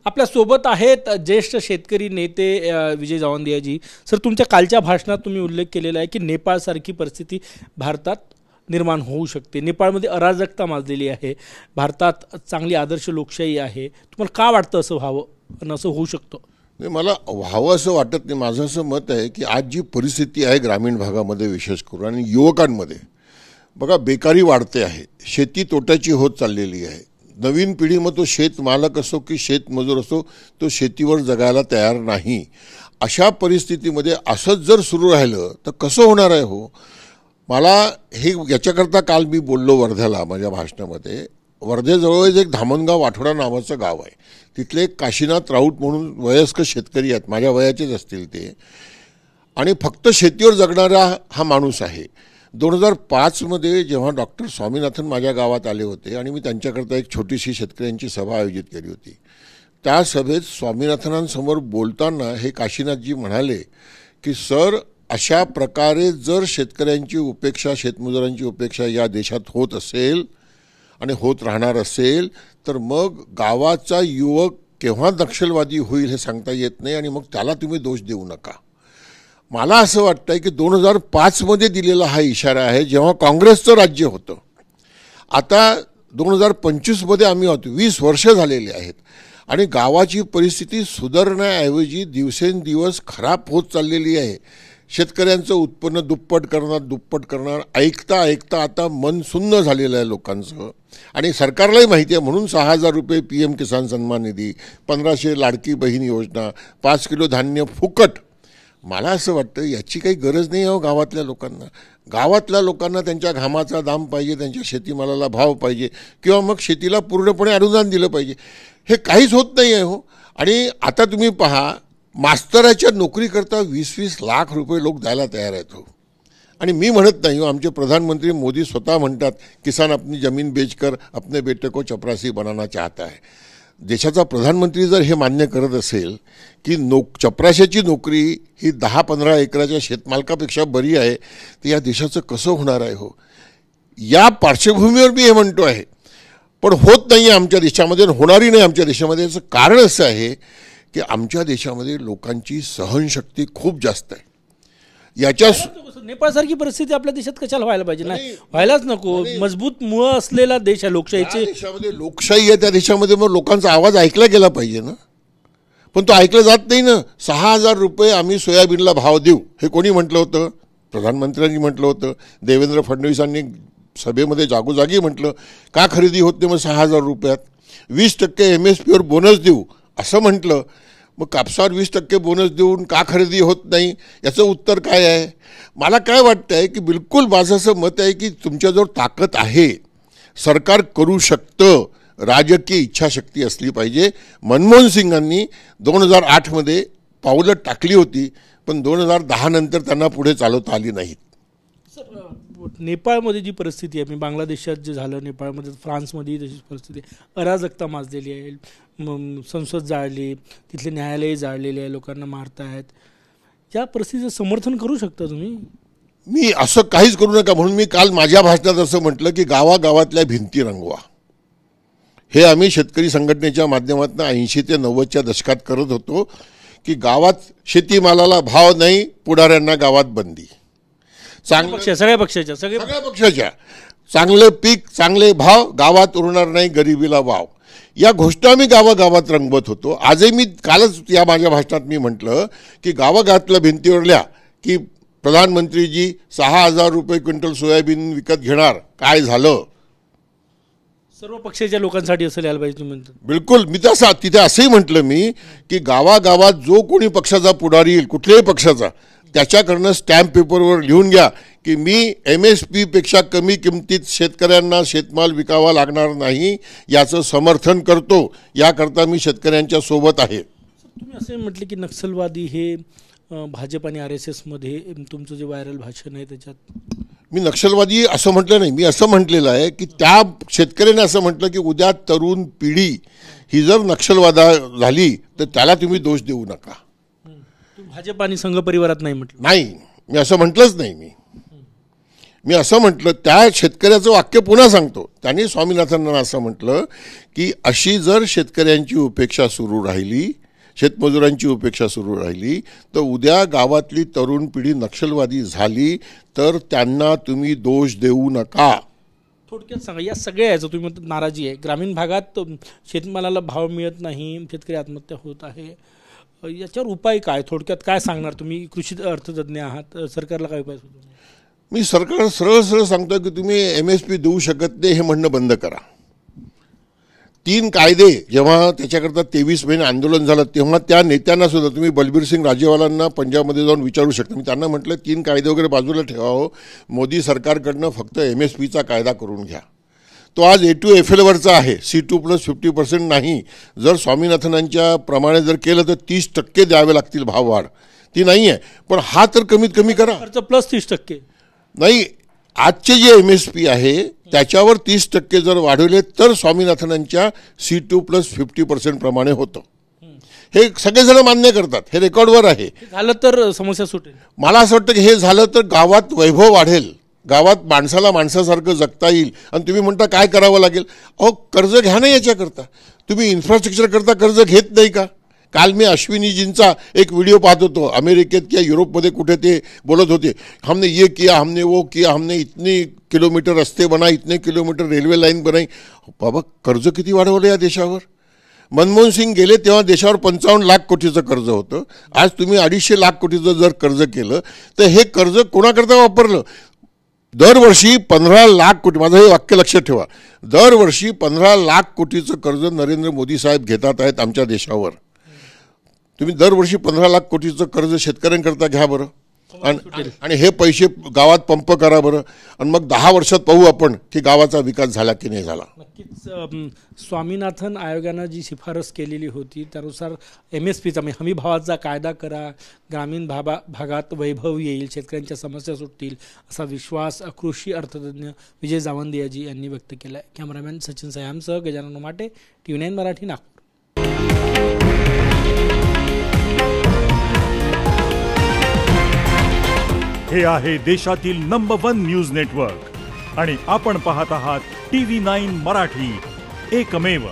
आपल्या सोबत आहेत ज्येष्ठ शेतकरी नेते विजय जावंदियाजी. सर, तुमच्या कालच्या भाषणात तुम्ही उल्लेख केलेला आहे की नेपाळसारखी परिस्थिती भारतात निर्माण होऊ शकते. नेपाळमध्ये अराजकता माजलेली आहे, भारतात चांगली आदर्श लोकशाही आहे. तुम्हाला का वाटतं असं व्हावं आणि असं होऊ शकतं? नाही, मला व्हावं असं वाटत नाही. माझं असं मत आहे की आज जी परिस्थिती आहे ग्रामीण भागामध्ये विशेष करून आणि युवकांमध्ये, बघा बेकारी वाढते आहे, शेती तोट्याची होत चाललेली आहे. नवीन पिढी मग तो शेतमालक असो की शेतमजूर असो, तो शेतीवर जगायला तयार नाही. अशा परिस्थितीमध्ये असंच जर सुरू राहिलं तर कसं होणार आहे हो? मला हे याच्याकरता काल मी बोललो वर्ध्याला माझ्या भाषणामध्ये. वर्धेजवळच एक धामणगाव वाठोडा नावाचं गाव आहे. तिथले एक काशीनाथ राऊत म्हणून वयस्क शेतकरी आहेत, माझ्या वयाचेच असतील ते, आणि फक्त शेतीवर जगणारा हा माणूस आहे. 2005मध्ये जेव्हा डॉक्टर स्वामीनाथन माझ्या गावात आले होते आणि मी त्यांच्याकरता एक छोटीशी शेतकऱ्यांची सभा आयोजित केली होती, त्या सभेत स्वामीनाथनांसमोर बोलताना हे काशीनाथजी म्हणाले की सर, अशा प्रकारे जर शेतकऱ्यांची उपेक्षा, शेतमजुरांची उपेक्षा या देशात होत असेल आणि होत राहणार असेल तर मग गावाचा युवक केव्हा नक्षलवादी होईल हे सांगता येत नाही आणि मग त्याला तुम्ही दोष देऊ नका. मला असं वाटतं की 2005मध्ये दिलेला हा इशारा आहे जेव्हा काँग्रेसचं राज्य होतं. आता 2025मध्ये आम्ही आहोत, 20 वर्ष झालेली आहेत आणि गावाची परिस्थिती सुधारण्याऐवजी दिवसेंदिवस खराब होत चाललेली आहे. शेतकऱ्यांचं उत्पन्न दुप्पट करणार ऐकता ऐकता आता मन सुन्न झालेलं आहे लोकांचं. आणि सरकारलाही माहिती आहे, म्हणून 6,000 रुपये PM किसान सन्मान निधी, 1500 लाडकी बहीण योजना, 5 किलो धान्य फुकट. मला असं वाटतं याची काही गरज नाही आहे गावातल्या लोकांना. गावातल्या लोकांना त्यांच्या घामाचा दाम पाहिजे, त्यांच्या शेतीमालाला भाव पाहिजे किंवा मग शेतीला पूर्णपणे अनुदान दिलं पाहिजे. हे काहीच होत नाही आहे हो. आणि आता तुम्ही पहा, मास्तराच्या नोकरीकरता 20-20 लाख रुपये लोक द्यायला तयार आहेत हो. आणि मी म्हणत नाही हो, आमचे प्रधानमंत्री मोदी स्वतः म्हणतात किसान अपनी जमीन बेचकर अपने बेटे को चपरासी बनाना चाहता है. देशाचा प्रधानमंत्री जर हे मान्य करत असेल की चपराशाची नोकरी ही 10-15 एकराच्या शेतमालकापेक्षा बरी आहे, तर या देशाचं कसं होणार आहे हो? या पार्श्वभूमीवर मी हे म्हणतो आहे. पण होत नाही आहे आमच्या देशामध्ये, होणारी नाही आमच्या देशामध्ये. याचं कारण असं आहे की आमच्या देशामध्ये लोकांची सहनशक्ती खूप जास्त आहे. याच्या नेपाळसारखी परिस्थिती आपल्या देशात कशाला व्हायला पाहिजे? नाही, व्हायलाच नको. मजबूत मुळं असलेला देश आहे लोकशाहीचे. देशामध्ये लोकशाही आहे, त्या देशामध्ये मग लोकांचा आवाज ऐकला गेला पाहिजे ना. पण तो ऐकला जात नाही ना. 6,000 रुपये आम्ही सोयाबीनला भाव देऊ हे कोणी म्हटलं होतं? प्रधानमंत्र्यांनी म्हटलं होतं. देवेंद्र फडणवीसांनी सभेमध्ये जागोजागी म्हटलं. का खरेदी होत नाही मग 6,000 रुपयात? 20% MSPवर बोनस देऊ असं म्हटलं. मग कापसावर 20% बोनस देऊन का खरेदी होत नाही? याचं उत्तर काय आहे? मला काय वाटतं आहे की बिलकुल माझं असं मत आहे की तुमच्याजवळ ताकद आहे, सरकार करू शकतं, राजकीय इच्छाशक्ती असली पाहिजे. मनमोहन सिंगांनी 2008मध्ये पावलं टाकली होती, पण 2010 नंतर त्यांना पुढे चालवता आली नाहीत. नेपाळमध्ये जी परिस्थिती आहे, मी बांगलादेशात जे झालं, नेपाळमध्ये, फ्रान्समध्ये तशीच परिस्थिती आहे. अराजकता माजलेली आहे, संसद जाळली, तिथले न्यायालय जाळलेले आहे, लोकांना मारतायत. या परिस्थितीचं समर्थन करू शकता तुम्ही? मी असं काहीच करू नका म्हणून मी काल माझ्या भाषणात असं म्हटलं की गावागावातल्या भिंती रंगवा. हे आम्ही शेतकरी संघटनेच्या माध्यमातून 80 ते 90च्या दशकात करत होतो की गावात शेतीमालाला भाव नाही, पुढाऱ्यांना गावात बंदी. सगळ्या पक्षाच्या चांगले पीक, चांगले भाव, गावात उरणार नाही, गरिबीला वाव. या गोष्टी आम्ही गावागावात रंगवत होतो. आजही मी कालच या माझ्या भाषणात मी म्हटलं की गावागावातल्या भिंतीवरल्या की प्रधानमंत्रीजी 6,000 रुपये क्विंटल सोयाबीन विकत घेणार, काय झालं? सर्व पक्षाच्या लोकांसाठी असं लिहायला पाहिजे तुम्ही? बिलकुल. मी तसं तिथे असंही म्हटलं मी की गावागावात जो कोणी पक्षाचा पुढारी येईल, कुठल्याही पक्षाचा, त्याच्याकडनं स्टॅम्प पेपरवर लिहून घ्या की मी MSP पेक्षा कमी किमतीत शेतकऱ्यांना शेतमाल विकावा लागणार नाही, याचं समर्थन करतो. याकरता मी शेतकऱ्यांच्या सोबत आहे. तुम्ही असे म्हटले की नक्षलवादी हे भाजप आणि RSSमध्ये तुमचं जे व्हायरल भाषण आहे त्याच्यात मी नक्षलवादी असं म्हटलं नाही. मी असं म्हटलेलं आहे की त्या शेतकऱ्याने असं म्हटलं की उद्या तरुण पिढी ही जर नक्षलवादा झाली तर त्याला तुम्ही दोष देऊ नका. भाजप आणि संघ परिवारात नाही म्हटलं? नाही, मी असं म्हटलंच नाही. मी असं म्हटलं, त्या शेतकऱ्याचं वाक्य पुन्हा सांगतो. त्यांनी स्वामीनाथनना असं म्हटलं की अशी जर शेतकऱ्यांची उपेक्षा सुरू राहिली, शेतमजुरांची उपेक्षा सुरू राहिली, तर उद्या गावातली तरुण पिढी नक्षलवादी झाली तर त्यांना तुम्ही दोष देऊ नका. थोडक्यात सांगा, या सगळ्या याचं तुम्ही म्हणतात नाराजी आहे, ग्रामीण भागात शेतमालाला भाव मिळत नाही, शेतकरी आत्महत्या होत आहे, याच्यावर उपाय काय? थोडक्यात काय सांगणार तुम्ही? कृषी अर्थतज्ञ आहात, सरकारला काय उपाय सुचवणार? मी सरकार सरळ सरळ सांगतो की तुम्ही MSP देऊ शकत नाही हे म्हणणं बंद करा. 3 कायदे जेव्हा त्याच्याकरता 23 महिने आंदोलन झालं तेव्हा त्या नेत्यांना सुद्धा तुम्ही बलबीर सिंग राजेवालांना पंजाबमध्ये जाऊन विचारू शकता. मी त्यांना म्हटलं 3 कायदे वगैरे बाजूला ठेवावं, मोदी सरकारकडनं फक्त MSPचा कायदा करून घ्या. तो आज A2FL आहे, C2+50% नाही. जर स्वामीनाथनांच्या प्रमाणे जर केलं तर 30% द्यावे लागतील भाववाढ, ती नाही आहे. पण हा तर कमीत कमी करा. खर्च प्लस 30% नाही, आजचे जे MSP आहे त्याच्यावर 30% जर वाढवले तर स्वामीनाथनांच्या C2+50% प्रमाणे होतं. हे सगळेजण मान्य करतात, हे रेकॉर्डवर आहे. झालं तर समस्या सुटेल. मला असं वाटतं की हे झालं तर गावात वैभव वाढेल, गावात माणसाला माणसासारखं जगता येईल. आणि तुम्ही म्हणता काय करावं लागेल? अहो, कर्ज घ्या ना याच्याकरता. तुम्ही इन्फ्रास्ट्रक्चर करता कर्ज घेत नाही का? काल मी अश्विनीजींचा एक व्हिडिओ पाहत होतो, अमेरिकेत किंवा युरोपमध्ये कुठे ते बोलत होते, हमने ये किया, हमने वो किया, हमने इतने किलोमीटर रस्ते बनाए, इतने किलोमीटर रेल्वे लाईन बनाई. बाबा, कर्ज किती वाढवलं या देशावर? मनमोहन सिंग गेले तेव्हा देशावर 55 लाख कोटीचं कर्ज होतं. आज तुम्ही 250 लाख कोटीचं जर कर्ज केलं तर हे कर्ज कोणाकरता वापरलं? दरवर्षी 15 लाख कोटी, माझं हे वाक्य लक्षात ठेवा, दरवर्षी 15 लाख कोटीचं कर्ज नरेंद्र मोदी साहेब घेतात आहेत आमच्या देशावर. तुम्ही दरवर्षी 15 लाख कोटीचं कर्ज शेतकऱ्यांकरता घ्या बरं, आणि हे पैसे गावात पंप करा बरं, आणि मग 10 वर्षात पाहू आपण की गावाचा विकास झाला की नाही झाला. नक्कीच स्वामीनाथन आयोगानं जी शिफारस केलेली होती त्यानुसार MSPचा म्हणजे हमी भावाचा कायदा करा, ग्रामीण भागात वैभव येईल, शेतकऱ्यांच्या समस्या सुटतील, असा विश्वास कृषी अर्थतज्ञ विजय जावंदियाजी यांनी व्यक्त केला आहे. कॅमेरामॅन सचिन सयामसह गजानन माटे, TV9 मराठी, नागपूर. हे आहे देशातील नंबर 1 न्यूज नेटवर्क आणि आपण पाहत आहात TV9 मराठी, एकमेव.